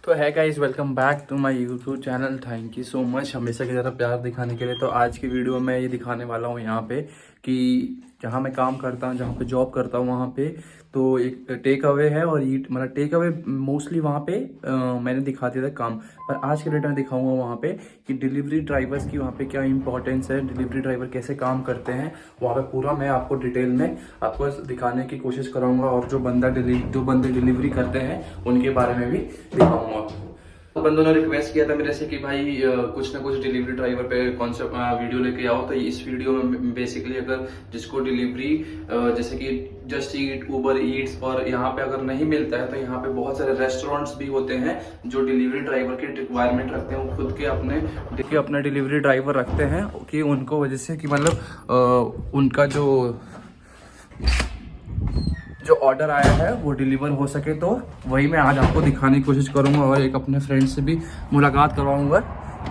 तो है guys, welcome back to my YouTube channel. Thank you so much हमेशा की तरह प्यार दिखाने के लिए। तो आज की वीडियो में ये दिखाने वाला हूँ यहाँ पे कि जहाँ मैं काम करता हूँ, जहाँ पे जॉब करता हूँ, वहाँ पे तो एक टेक अवे है और ईट मतलब टेक अवे मोस्टली वहाँ पे मैंने दिखा दिया था काम। पर आज के डेट में दिखाऊंगा वहाँ पे कि डिलीवरी ड्राइवर्स की वहाँ पे क्या इंपॉर्टेंस है, डिलीवरी ड्राइवर कैसे काम करते हैं। वहाँ पे पूरा मैं आपको डिटेल में आपको दिखाने की कोशिश करूँगा और जो बंदे डिलीवरी करते हैं उनके बारे में भी दिखाऊंगा। तो बंदों ने रिक्वेस्ट किया था मेरे से कि भाई कुछ ना कुछ डिलीवरी ड्राइवर पे कॉन्सेप्ट वीडियो लेके आओ। तो इस वीडियो में बेसिकली अगर जिसको डिलीवरी जैसे कि जस्ट ईट, उबर ईट्स और यहाँ पे अगर नहीं मिलता है तो यहाँ पे बहुत सारे रेस्टोरेंट्स भी होते हैं जो डिलीवरी ड्राइवर की रिक्वायरमेंट रखते हैं। खुद के अपने डिलीवरी ड्राइवर रखते हैं कि उनको वजह से कि मतलब उनका जो ऑर्डर आया है वो डिलीवर हो सके। तो वही मैं आज आपको दिखाने की कोशिश करूंगा और एक अपने फ्रेंड से भी मुलाकात करवाऊंगा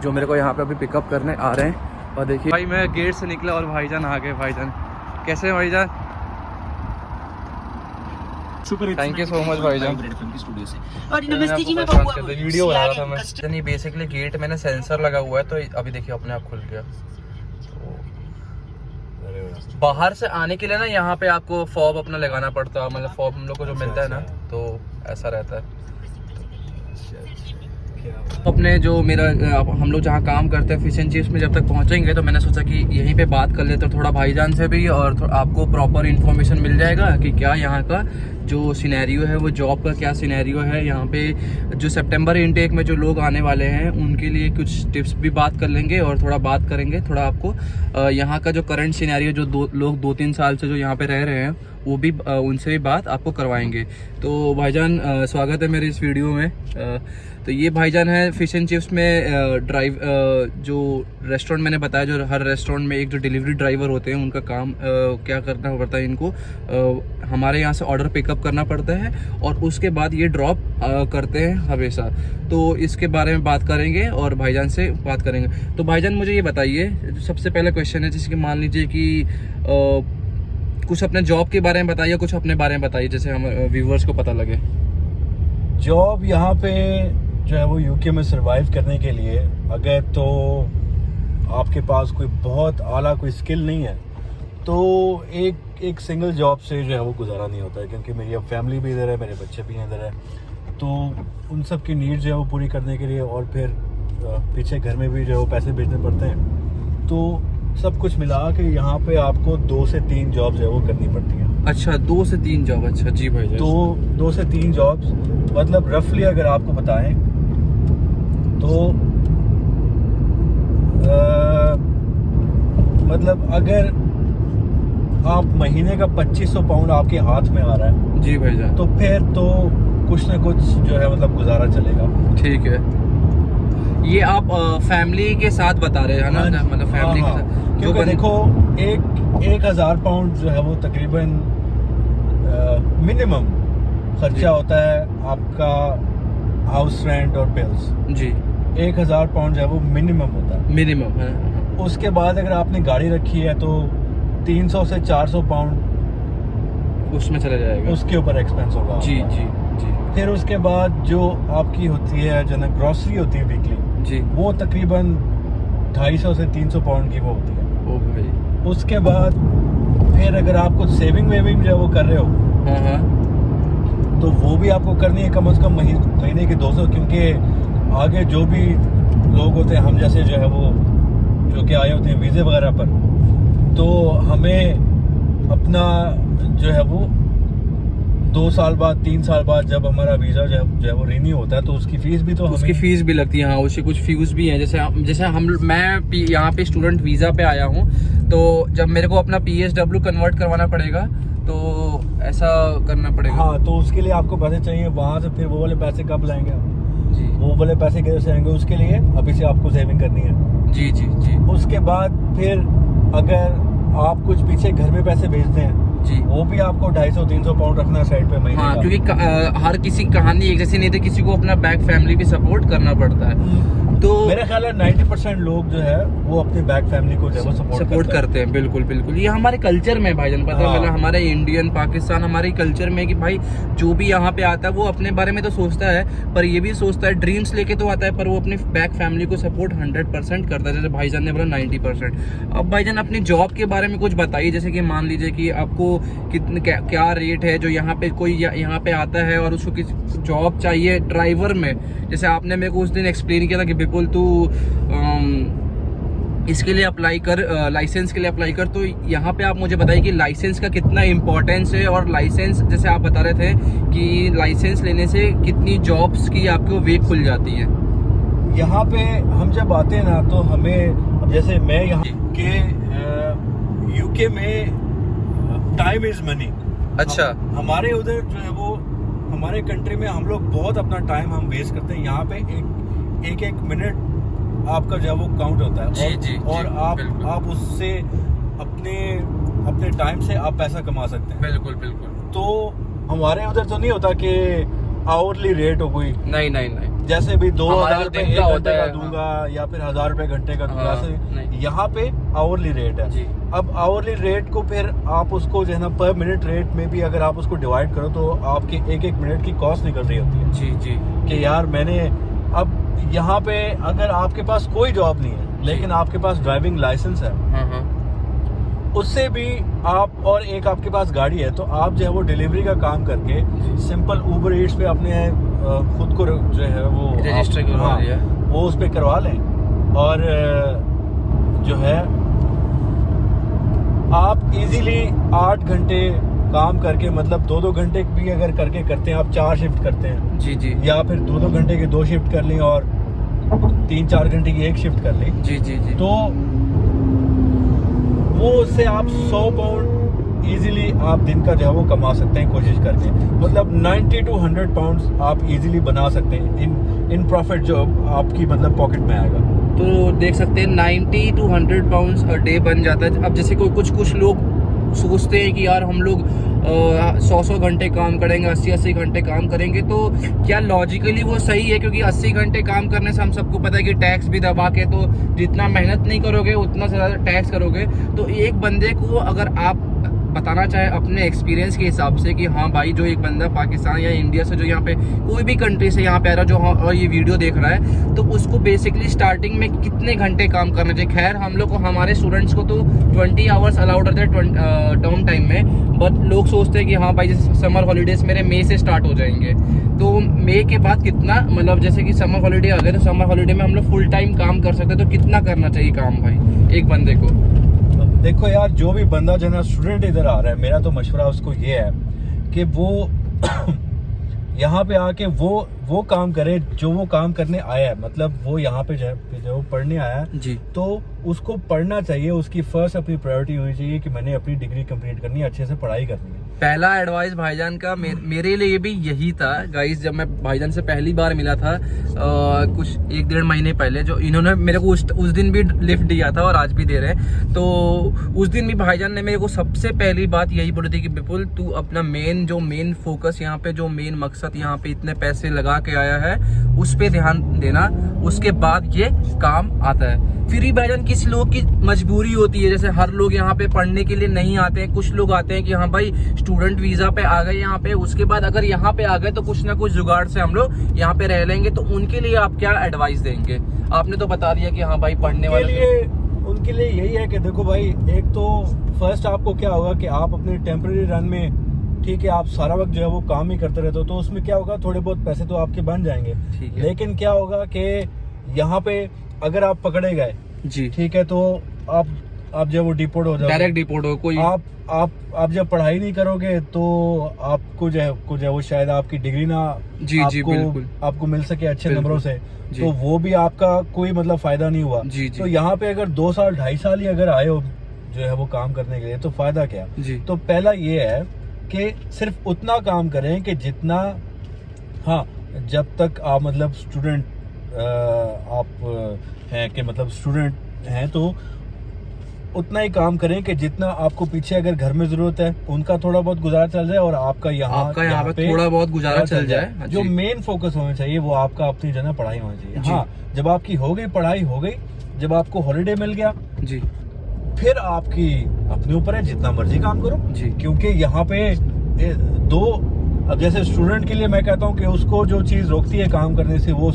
जो मेरे को यहाँ पे अभी पिकअप करने आ रहे हैं। और देखिए भाई, मैं गेट से निकला और भाईजान आ गए। भाईजान कैसे हैं भाईजान? थैंक यू सो मच भाईजान। वीडियो बना रहा था मैं। बेसिकली गेट में ना सेंसर लगा हुआ है तो अभी देखिए अपने आप खुल गया। बाहर से आने के लिए ना यहाँ पे आपको फॉब अपना लगाना पड़ता है, मतलब फॉब हम लोग को जो मिलता है ना तो ऐसा रहता है। अपने जो हम लोग जहाँ काम करते हैं फिश एंड चिप्स में जब तक पहुँचेंगे तो मैंने सोचा कि यहीं पे बात कर लेते थोड़ा भाईजान से भी और आपको प्रॉपर इन्फॉर्मेशन मिल जाएगा कि क्या यहाँ का जो सिनेरियो है, वो जॉब का क्या सिनेरियो है। यहाँ पे जो सितंबर इनटेक में जो लोग आने वाले हैं उनके लिए कुछ टिप्स भी बात कर लेंगे और थोड़ा बात करेंगे, थोड़ा आपको यहाँ का जो करंट सिनेरियो जो लोग 2-3 साल से जो यहाँ पे रह रहे हैं वो भी उनसे भी बात आपको करवाएंगे। तो भाईजान स्वागत है मेरे इस वीडियो में। तो ये भाईजान है फिश एंड चिप्स में जो रेस्टोरेंट मैंने बताया, जो हर रेस्टोरेंट में एक जो डिलीवरी ड्राइवर होते हैं उनका काम क्या करना पड़ता है। इनको हमारे यहाँ से ऑर्डर पिकअप करना पड़ता है और उसके बाद ये ड्रॉप करते हैं हमेशा। तो इसके बारे में बात करेंगे और भाईजान से बात करेंगे। तो भाईजान मुझे ये बताइए, सबसे पहला क्वेश्चन है जैसे कि मान लीजिए कि कुछ अपने जॉब के बारे में बताइए, कुछ अपने बारे में बताइए जैसे हम व्यूवर्स को पता लगे। जॉब यहाँ पे जो है वो यूके में सरवाइव करने के लिए अगर तो आपके पास कोई बहुत आला कोई स्किल नहीं है तो एक सिंगल जॉब से जो है वो गुजारा नहीं होता है, क्योंकि मेरी अब फैमिली भी इधर है, मेरे बच्चे भी इधर है। तो उन सब की नीड जो है वो पूरी करने के लिए और फिर पीछे घर में भी जो है वो पैसे भेजने पड़ते हैं। तो सब कुछ मिला के यहाँ पे आपको 2 से 3 जॉब जो है वो करनी पड़ती है। अच्छा, 2 से 3 जॉब। अच्छा जी भाई। तो 2 से 3 जॉब्स मतलब रफली अगर आपको बताएं तो मतलब अगर आप महीने का 2500 पाउंड आपके हाथ में आ रहा है जी भाईजान, तो फिर तो कुछ ना कुछ जो है मतलब गुजारा चलेगा। ठीक है। ये आप फैमिली के साथ बता रहे हैं ना, मतलब फैमिली के साथ? क्योंकि देखो 1000 पाउंड जो है वो तकरीबन मिनिमम खर्चा होता है आपका हाउस रेंट और बिल्स जी। 1000 पाउंड जो है वो मिनिमम होता है, मिनिमम है। उसके बाद अगर आपने गाड़ी रखी है तो 300 से 400 पाउंड उसमें चला जाएगा, उसके ऊपर एक्सपेंस होगा जी जी जी। फिर उसके बाद जो आपकी होती है जो ना ग्रोसरी होती है वीकली जी, वो तकरीबन 250 से 300 पाउंड की वो होती है। ओ भाई। उसके बाद फिर अगर आप कुछ सेविंग वेविंग जो है वो कर रहे हो तो वो भी आपको करनी है कम से कम महीने के 200, क्योंकि आगे जो भी लोग होते हैं हम जैसे जो है वो जो कि आए होते हैं वीज़े वगैरह पर, तो हमें अपना जो है वो 2 साल बाद 3 साल बाद जब हमारा वीज़ा जो है वो रिन्यू होता है तो उसकी फ़ीस भी तो उसकी फ़ीस भी लगती है। हाँ, उसकी कुछ फीस भी हैं। जैसे मैं यहाँ पे स्टूडेंट वीज़ा पे आया हूँ तो जब मेरे को अपना PSW कन्वर्ट करवाना पड़ेगा तो ऐसा करना पड़ेगा। हाँ, तो उसके लिए आपको पैसे चाहिए। वहाँ से फिर वो वाले पैसे कब लाएंगे आप जी? वो वाले पैसे कैसे आएंगे? उसके लिए अभी से आपको सेविंग करनी है। जी जी जी। उसके बाद फिर अगर आप कुछ पीछे घर में पैसे भेजते हैं जी, वो भी आपको 250-300 पाउंड रखना साइड पे महीने। हाँ, क्योंकि हर किसी की कहानी एक जैसी नहीं थी, किसी को अपना बैक फैमिली भी सपोर्ट करना पड़ता है। तो मेरा ख्याल है 90% लोग जो है वो अपनी बैक फैमिली को जो है वो सपोर्ट करते हैं। बिल्कुल बिल्कुल, ये हमारे कल्चर में भाईजान पता है, हाँ। मतलब हमारे इंडियन पाकिस्तान हमारे कल्चर में कि भाई जो भी यहाँ पे आता है वो अपने बारे में तो सोचता है, पर ये भी सोचता है, ड्रीम्स लेके तो आता है, पर वो अपनी बैक फैमिली को सपोर्ट 100% करता है। जैसे भाईजान ने बोला 90%। अब भाईजान अपनी जॉब के बारे में कुछ बताइए, जैसे कि मान लीजिए कि आपको कितने क्या रेट है जो यहाँ पे कोई यहाँ पे आता है और उसको किसी जॉब चाहिए ड्राइवर में, जैसे आपने मेरे को उस दिन एक्सप्लेन किया था कि बिल्कुल तू इसके लिए अप्लाई कर, लाइसेंस के लिए अप्लाई कर। तो यहाँ पे आप मुझे बताइए कि लाइसेंस का कितना इम्पोर्टेंस है, और लाइसेंस जैसे आप बता रहे थे कि लाइसेंस लेने से कितनी जॉब्स की आपको वे खुल जाती है। यहाँ पे हम जब आते हैं ना तो हमें, अब जैसे मैं यहाँ के यूके में टाइम इज मनी। अच्छा। हमारे उधर जो है वो हमारे कंट्री में हम लोग बहुत अपना टाइम हम वेस्ट करते हैं। यहाँ पे एक मिनट आपका जो है वो काउंट होता है। और आप उससे अपने टाइम से आप पैसा कमा सकते हैं। बिल्कुल बिल्कुल। तो हमारे उधर तो नहीं होता कि आवरली रेट हो कोई, नहीं जैसे भी 2000 रुपए दिन का होता का है, दूंगा या फिर 1000 रुपए घंटे का दूंगा। नहीं। यहाँ पे आवरली रेट है जी। अब आवरली रेट को फिर आप उसको जो है ना पर मिनट रेट में भी अगर आप उसको डिवाइड करो तो आपके एक मिनट की कॉस्ट निकल रही होती है। जी कि यार मैंने, अब यहाँ पे अगर आपके पास कोई जॉब नहीं है लेकिन आपके पास ड्राइविंग लाइसेंस है, उससे भी आप, और एक आपके पास गाड़ी है, तो आप जो है वो डिलीवरी का काम करके सिंपल ऊबर ईट्स पे अपने खुद को जो है वो रजिस्टर करवा लिया, वो उस पे करवा लें, और जो है आप इजीली 8 घंटे काम करके, मतलब 2-2 घंटे भी अगर करके करते हैं, आप 4 शिफ्ट करते हैं जी या फिर 2-2 घंटे की 2 शिफ्ट कर ली और 3-4 घंटे की 1 शिफ्ट कर ली, जी तो वो उससे आप 100 पाउंड इजीली आप दिन का जो है वो कमा सकते हैं कोशिश करके। मतलब 90 to 100 पाउंड आप इजीली बना सकते हैं इन प्रॉफिट जो आपकी मतलब पॉकेट में आएगा। तो देख सकते हैं 90 to 100 पाउंड्स अ डे बन जाता है। अब जैसे कुछ लोग सोचते हैं कि यार हम लोग 100 घंटे काम करेंगे, 80 घंटे काम करेंगे, तो क्या लॉजिकली वो सही है? क्योंकि 80 घंटे काम करने से हम सबको पता है कि टैक्स भी दबा के, तो जितना मेहनत नहीं करोगे उतना ज़्यादा टैक्स करोगे। तो एक बंदे को अगर आप बताना चाहे अपने एक्सपीरियंस के हिसाब से कि हाँ भाई, जो एक बंदा पाकिस्तान या इंडिया से जो यहाँ पे कोई भी कंट्री से यहाँ पे आ रहा है, जो और ये वीडियो देख रहा है, तो उसको बेसिकली स्टार्टिंग में कितने घंटे काम करना चाहिए? खैर हम लोग को, हमारे स्टूडेंट्स को तो 20 आवर्स अलाउड रहते हैं टर्म टाइम में, बट लोग सोचते हैं कि हाँ भाई जैसे समर हॉलीडेज मेरे मई से स्टार्ट हो जाएंगे, तो मई के बाद कितना, मतलब जैसे कि समर हॉलीडे आ गए तो समर हॉलीडे में हम लोग फुल टाइम काम कर सकते हैं, तो कितना करना चाहिए काम भाई एक बंदे को? देखो यार, जो भी बंदा जो है ना स्टूडेंट इधर आ रहा है, मेरा तो मशवरा उसको ये है कि वो यहाँ पे आके वो काम करे जो वो काम करने आया है। मतलब वो यहाँ पे जो वो पढ़ने आया है जी, तो उसको पढ़ना चाहिए। उसकी फर्स्ट अपनी प्रायोरिटी होनी चाहिए कि मैंने अपनी डिग्री कंप्लीट करनी है, अच्छे से पढ़ाई करनी है। पहला एडवाइस भाईजान का मेरे लिए भी यही था गाइस। जब मैं भाईजान से पहली बार मिला था कुछ 1-1.5 महीने पहले, जो इन्होंने मेरे को उस दिन भी लिफ्ट दिया था और आज भी दे रहे हैं, तो उस दिन भी भाईजान ने मेरे को सबसे पहली बात यही बोली थी कि विपुल, तू अपना मेन फोकस यहाँ पे, जो मेन मकसद यहाँ पे इतने पैसे लगा के आया है, उस पे ध्यान देना, उसके बाद ये काम आता है। फिर ही भाईजान किसी लोग की मजबूरी होती है, जैसे हर लोग यहाँ पे पढ़ने के लिए नहीं आते हैं, कुछ लोग आते हैं कि हाँ भाई स्टूडेंट वीजा पे आ गए यहाँ पे, उसके बाद अगर यहाँ पे आ गए तो कुछ ना कुछ जुगाड़ से हम लोग यहाँ पे रह लेंगे, तो उनके लिए आप क्या एडवाइस देंगे? आपने तो बता दिया कि हाँ भाई पढ़ने वाले, उनके लिए यही है कि देखो भाई, एक तो फर्स्ट आपको क्या होगा कि आप अपने टेम्परेरी रन में, ठीक है, आप सारा वक्त जो है वो काम ही करते रहते हो, तो उसमें क्या होगा, थोड़े बहुत पैसे तो आपके बन जाएंगे। लेकिन क्या होगा कि यहाँ पे अगर आप पकड़े गए जी, ठीक है, तो आप जब वो डिपोर्ट हो जाओगे, डायरेक्ट डिपोर्ट हो, कोई आप जब पढ़ाई नहीं करोगे तो आपको जो है वो शायद आपकी डिग्री ना आपको मिल सके अच्छे नंबरों से, तो वो भी आपका कोई मतलब फायदा नहीं हुआ। तो यहाँ पे अगर 2 साल 2.5 साल ही अगर आए हो जो है वो काम करने के लिए, तो फायदा क्या? तो पहला ये है कि सिर्फ उतना काम करें कि जितना, हाँ, जब तक आप मतलब स्टूडेंट आप हैं कि मतलब स्टूडेंट हैं, तो उतना ही काम करें कि जितना आपको पीछे अगर घर में जरूरत है उनका थोड़ा बहुत गुजारा चल जाए और आपका यहाँ पे थोड़ा बहुत गुजारा चल जाए। हाँ जो जी। मेन फोकस होना चाहिए वो आपका अपनी जो है पढ़ाई होनी चाहिए। जी। हाँ, जब आपकी हो गई पढ़ाई हो गई, जब आपको हॉलीडे मिल गया जी फिर आपकी अपने ऊपर है, जितना मर्जी काम करो जी। क्योंकि यहाँ पे अब जैसे स्टूडेंट के लिए मैं कहता हूँ कि उसको जो चीज रोकती है काम करने से वो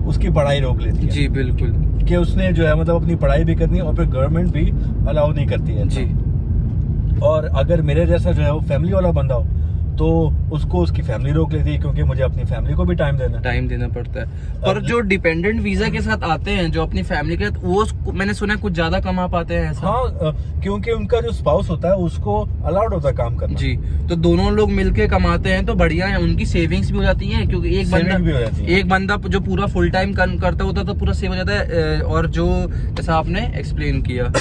उसकी पढ़ाई रोक लेती है। जी बिल्कुल। कि उसने जो है मतलब अपनी पढ़ाई भी करनी है और फिर गवर्नमेंट भी अलाउ नहीं करती है। जी। और अगर मेरे जैसा जो है वो फैमिली वाला बंदा हो तो उसको उसकी फैमिली रोक लेती है क्योंकि मुझे अपनी फैमिली को भी टाइम देना पड़ता है। पर जो डिपेंडेंट वीजा के साथ आते हैं जो अपनी फैमिली के साथ, वो मैंने सुना है कुछ ज्यादा कमा पाते हैं ऐसा। हाँ, क्योंकि उनका जो स्पाउस होता है उसको अलाउड होता है काम करना। जी, तो दोनों लोग मिलके कमाते हैं तो बढ़िया है, उनकी सेविंग्स भी हो जाती है क्योंकि एक बंदा जो पूरा फुल टाइम करता होता है तो पूरा सेव हो जाता है। और जो जैसा आपने एक्सप्लेन किया